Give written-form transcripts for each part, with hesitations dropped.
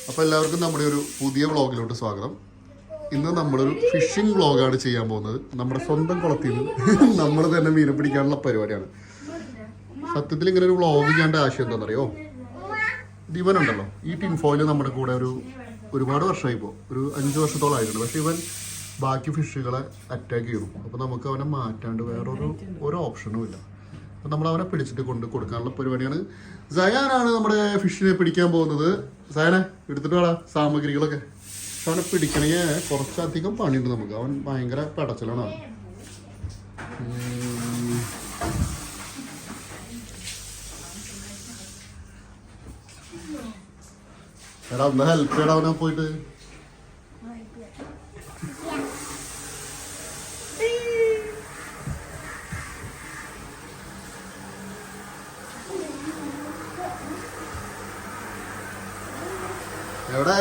അപ്പോൾ എല്ലാവർക്കും നമ്മുടെ ഒരു പുതിയ വ്ളോഗിലോട്ട് സ്വാഗതം. ഇന്ന് നമ്മളൊരു ഫിഷിംഗ് വ്ളോഗാണ് ചെയ്യാൻ പോകുന്നത്. നമ്മുടെ സ്വന്തം കുളത്തിൽ നിന്ന് നമ്മൾ തന്നെ മീനെ പിടിക്കാനുള്ള പരിപാടിയാണ്. സത്യത്തിൽ ഇങ്ങനെ ഒരു വ്ളോഗ് ചെയ്യേണ്ട ആശയം എന്താണെന്നറിയോ? ഇവനുണ്ടല്ലോ, ഈ ടിൻഫോയിൽ നമ്മുടെ കൂടെ ഒരുപാട് വർഷമായി ഇപ്പോൾ, ഒരു 5 വർഷത്തോളം ആയിട്ടുണ്ട്. പക്ഷെ ഇവൻ ബാക്കി ഫിഷുകളെ അറ്റാക്ക് ചെയ്തു. അപ്പോൾ നമുക്ക് അവനെ മാറ്റാണ്ട് വേറൊരു ഓപ്ഷനും ഇല്ല. അപ്പം നമ്മൾ അവനെ പിടിച്ചിട്ട് കൊടുക്കാനുള്ള പരിപാടിയാണ്. സയാനാണ് നമ്മുടെ ഫിഷിനെ പിടിക്കാൻ പോകുന്നത്. സയാനെ എടുത്തിട്ട് വേടാ സാമഗ്രികളൊക്കെ. പക്ഷെ അവനെ പിടിക്കണമെങ്കിൽ കുറച്ചധികം പണിയുണ്ട് നമുക്ക്. അവൻ ഭയങ്കര പടച്ചലാണ്. എടാ ഒന്ന് ഹെൽപ്പ് ചെയ്യടാ അവനെ പോയിട്ട്. എവിടെ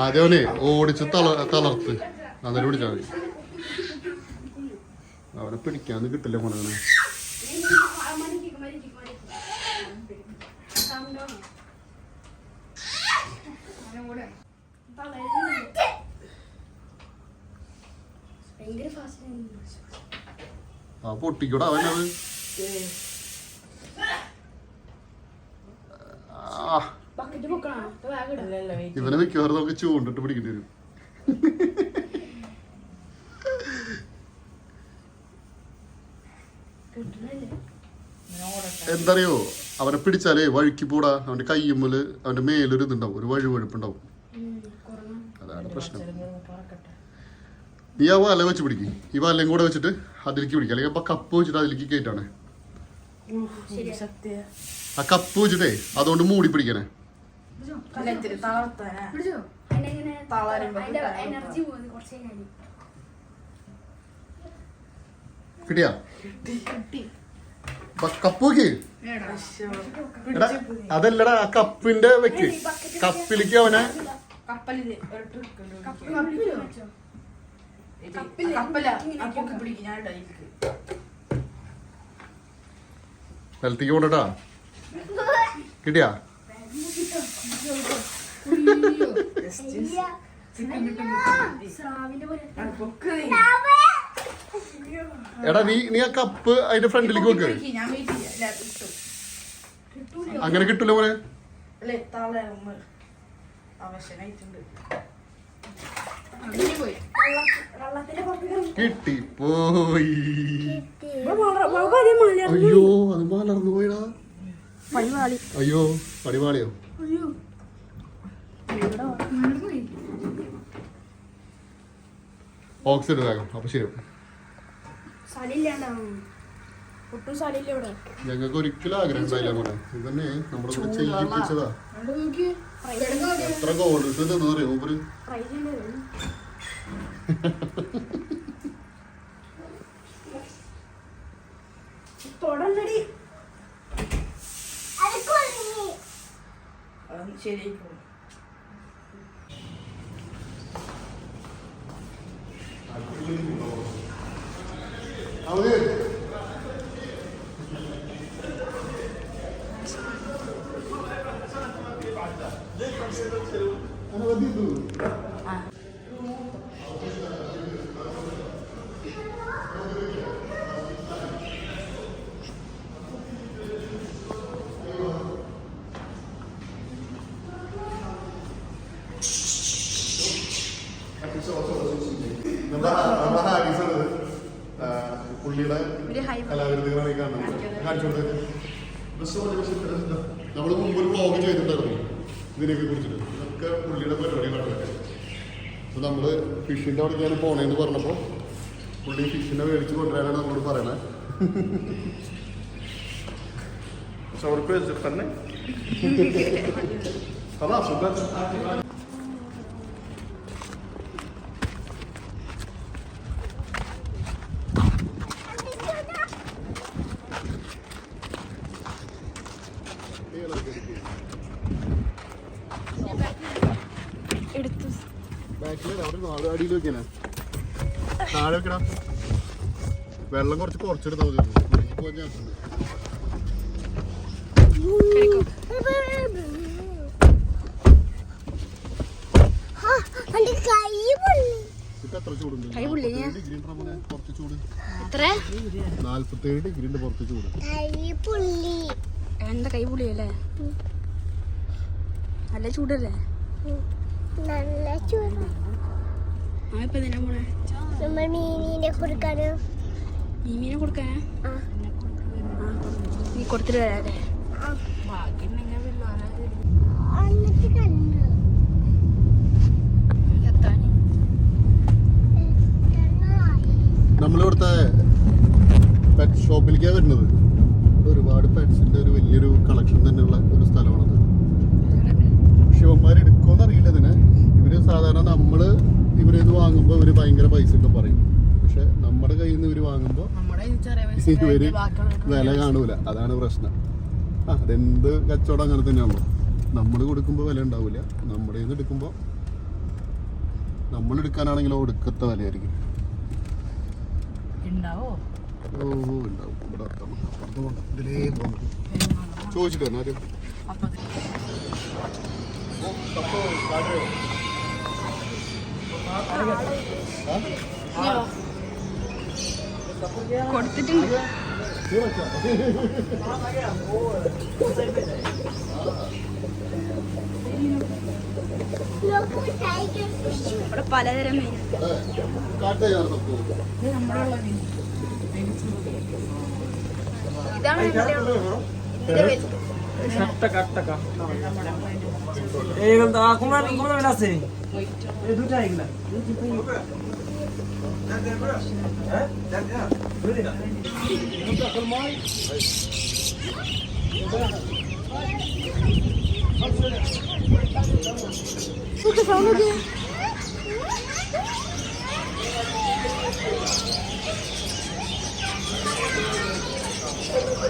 ആദ്യമേ ഓടിച്ച് തളർത്ത് അന്നേരം പിടിച്ചാൽ മതി. അവനെ പിടിക്കാന്ന് കിട്ടില്ല മോനെ. ആ പൊട്ടിക്കൂടാ അവനത്. ഇവനെ മിക്കവാറും നമുക്ക് ചൂണ്ടിട്ട് പിടിക്കേണ്ടി വരും. എന്തറിയോ, അവനെ പിടിച്ചാലേ വഴുക്കി പോടാ. അവന്റെ കയ്യുമ്മല് അവന്റെ മേലൊരു ഇതുണ്ടാവും, ഒരു വഴുവഴുപ്പുണ്ടാവും. അതാണ് പ്രശ്നം. നീ ആ വല വെച്ച് പിടിക്കും. ഈ വലയും കൂടെ വെച്ചിട്ട് അതിലേക്ക് പിടിക്കുക. അല്ലെങ്കിൽ അപ്പൊ കപ്പ് വെച്ചിട്ട് അതിലേക്ക് കയറ്റാണ്. ആ കപ്പ് വെച്ചിട്ടേ അതുകൊണ്ട് മൂടി പിടിക്കണേ. കിട്ടിയാ കപ്പ് വെക്ക്. എടാ അതല്ലടാ, ആ കപ്പിന്റെ വെക്ക്. കപ്പിലേക്ക് അവനെ സ്ഥലത്തേക്ക് പോണ്ടാ. കിട്ടിയാ എടാ നീ ആ കപ്പ് അതിന്റെ ഫ്രണ്ടിലേക്ക് വെക്ക്. അങ്ങനെ കിട്ടൂല മോനെ. കിട്ടിപ്പോയി. അയ്യോ അത് മലർന്നു പോയടാ. അയ്യോ പടിവാളിയോ. ഓക്സിജൻ ഇതാകും. അപ്പൊ ശരി, ഞങ്ങൾക്ക് ഒരിക്കലും ആഗ്രഹം ഉണ്ടായില്ല മോനെ. ഇതന്നെ നമ്മുടെ കൂടെ ചെയ്യിപ്പിച്ചതാ. എത്ര ഗോൾഡ് കിട്ടുമെന്ന് അറിയോ മൂപ്പര്? പുള്ളിയുടെ കലാവിരുദ്ധങ്ങളാണ് കാണുന്നത്. കാണിച്ചു കൊടുത്തത് നമ്മൾ മുമ്പ് ഒരു വ്ളോഗ് ചെയ്തിട്ടുണ്ടായിരുന്നു. ഇതിനെയൊക്കെ കുറിച്ചിട്ട് ഇതൊക്കെ പുള്ളിയുടെ പരിപാടികളൊക്കെ. അപ്പോൾ നമ്മൾ ഫിഷിൻ്റെ അവിടേക്കാണ് പോണേന്ന് പറഞ്ഞപ്പോൾ പുള്ളി ഫിഷിനെ മേടിച്ച് കൊണ്ടുവരാനാണ് നമ്മളോട് പറയണേ. തന്നെ അതാ സുഖം. അടിയിൽ വെക്കാനാ താഴെ വെക്കടാ. വെള്ളം കുറച്ചെടുത്താൽ മതി. പോകാൻ ചാൻസ് ഉണ്ട്. എത്ര ചൂടുണ്ട്? 47 ഡിഗ്രി ഉണ്ട് പുറത്ത് ചൂട്. എന്താ കൈ പുള്ളിയല്ലേ? നല്ല ചൂടല്ലേ? നല്ല ചൂട്. നമ്മൾ മീനിനെ കൊടുക്കാനോ? മീനെ കൊടുക്കാനാ? നീ കൊടുത്തിട്ട് വരാല്ലേ? നമ്മളിവിടുത്തെ പെറ്റ് ഷോപ്പിലേക്കാണ് വരുന്നത്. ഒരുപാട് പെറ്റ്സിന്റെ ഒരു വലിയൊരു കളക്ഷൻ തന്നെയുള്ള ഒരു സ്ഥലമാണത്. ശിവന്മാർ എടുക്കുമെന്ന് അറിയില്ല ഇതിനെ. ഇവര് സാധാരണ ഇവരിത് വാങ്ങുമ്പോൾ ഇവര് ഭയങ്കര പൈസ ഒക്കെ പറയും. പക്ഷെ നമ്മുടെ കയ്യിൽ നിന്ന് ഇവര് വാങ്ങുമ്പോൾ ഇവര് വില കാണൂല. അതാണ് പ്രശ്നം. അതെന്ത് കച്ചവടം അങ്ങനെ തന്നെയാണല്ലോ. നമ്മൾ കൊടുക്കുമ്പോൾ വില ഉണ്ടാവില്ല. നമ്മുടെ കയ്യിൽ നിന്ന് എടുക്കുമ്പോൾ നമ്മൾ എടുക്കാനാണെങ്കിലോ ഒടുക്കത്തെ വിലയായിരിക്കും. ഓഹോ ഉണ്ടാവും. ഇവിടെ അപ്പുറത്ത് പോകണ്ട. ഇതിലേ പോകണം. ചോദിച്ചിട്ട് തന്നെ ആരും കൊടുത്തിട്ടുണ്ട്. ഇവിടെ പലതരം മീൻ. ഇതാണ്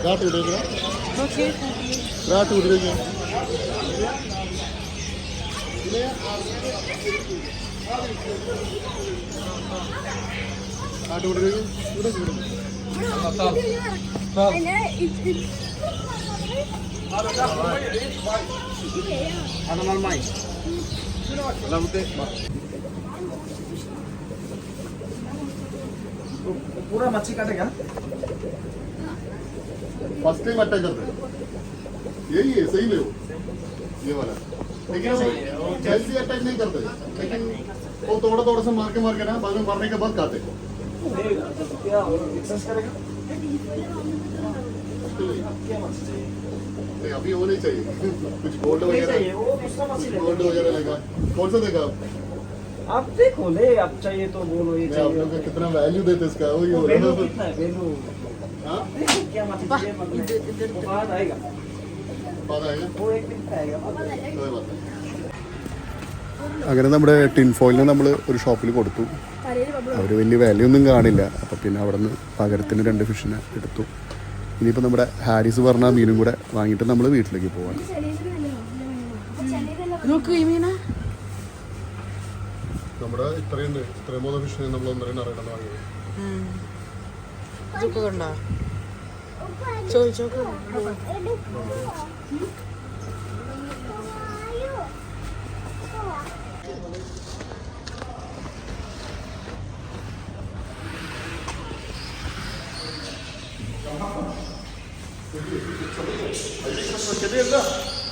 रात उड़ेगा। ओके रात उड़ेगा। रात उड़ेगा पूरा मच्छी काटेगा। फर्स्ट टाइम अटैक करते हैं यही है, सही में हो ये वाला, लेकिन जल्दी अटैक नहीं करते, लेकिन वो थोड़ा थोड़ा सा मार के ना बाद में मरने के बाद खाते हैं। क्या एक्सरसाइज करेगा? नहीं अभी वो नहीं चाहिए। कुछ गोल्ड वगैरह, गोल्ड वगैरह लेगा। कौन सा देगा आप देखो ले, आप चाहिए तो बोलो। ये आप लोग कितना वैल्यू देते इसका, वही हो रहा है। क्या मत बाद आएगा, बाद आएगा, वो एक दिन आएगा। कोई बात नहीं। അങ്ങനെ നമ്മുടെ ടിൻ ഫോയിലിനെ നമ്മൾ ഒരു ഷോപ്പിൽ കൊടുത്തു. അവർ വലിയ വിലയൊന്നും കാണില്ല. അപ്പം പിന്നെ അവിടെ നിന്ന് പകരത്തിന് 2 ഫിഷിനെ എടുത്തു. ഇനിയിപ്പോൾ നമ്മുടെ ഹാരിസ് പറഞ്ഞ മീനും കൂടെ വാങ്ങിയിട്ട് നമ്മൾ വീട്ടിലേക്ക് പോവാണ്. നമ്മുടെ ഇത്രയും 3 ഫിഷിനെ നമ്മൾ 1.5 വാങ്ങിയത്.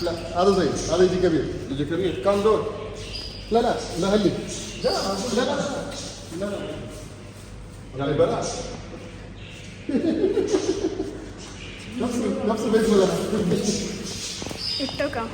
لا هذا زين، هذا يجي كبير. يجي كبير كم دول؟ لا لا لا هلي لا لا لا لا يعني بلاش. نفس البيت ولا ഇട്ടോക്കാം.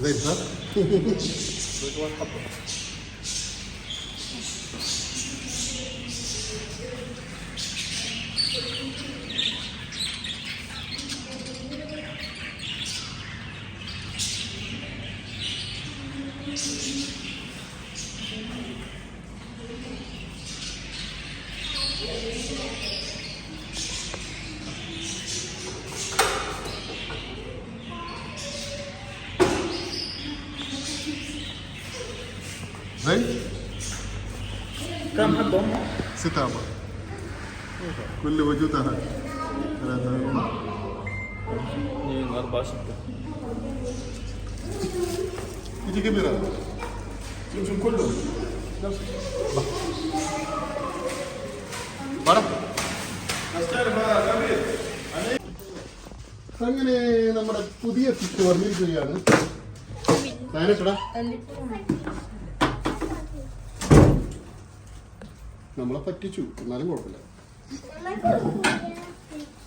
زين صح؟ زين؟ كم حبهم؟ 6 أعمار كل وجودها هاي 3 2 4 6 يجي كبيرة يمشون كلهم പറ അങ്ങനെ നമ്മുടെ പുതിയ ഫിഷ് വന്നിരിക്കുകയാണ് ഞാനിട്ടടാ നമ്മളെ പറ്റിച്ചു എന്നാലും കുഴപ്പമില്ല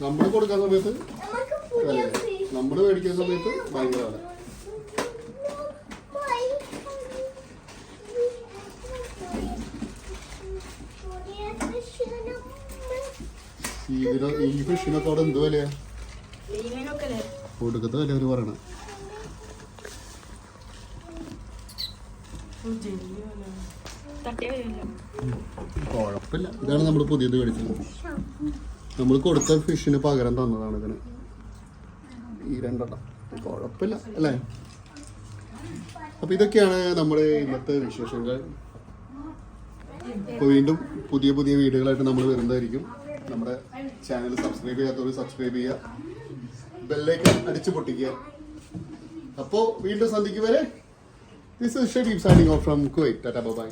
നമ്മൾ കൊടുക്കുന്ന സമയത്ത് നമ്മൾ മേടിക്കുന്ന സമയത്ത് ഭയങ്കര വില ഈ ഫിഷിനൊക്കെ അവിടെ എന്ത് വിലയാ കൊടുക്കത്ത വില അവര് പറയണ കുഴപ്പമില്ല ഇതാണ് നമ്മൾ പുതിയത് മേടിച്ചത് നമ്മൾ കൊടുത്ത ഫിഷിന് പകരം തന്നതാണ് ഇതിന് ഈ 2 എണ്ണം കുഴപ്പമില്ല അല്ലേ അപ്പൊ ഇതൊക്കെയാണ് നമ്മുടെ ഇന്നത്തെ വിശേഷങ്ങൾ അപ്പോൾ വീണ്ടും പുതിയ പുതിയ വീഡിയോകളായിട്ട് നമ്മൾ വരുന്നതായിരിക്കും നമ്മുടെ ചാനൽ സബ്സ്ക്രൈബ് ചെയ്യാത്തവർ സബ്സ്ക്രൈബ് ചെയ്യുക ബെല്ലൈക്കൺ അടിച്ചു പൊട്ടിക്കുക അപ്പോൾ വീണ്ടും സന്ധിക്ക് വരെ this is Sharif signing off from Kuwait tata by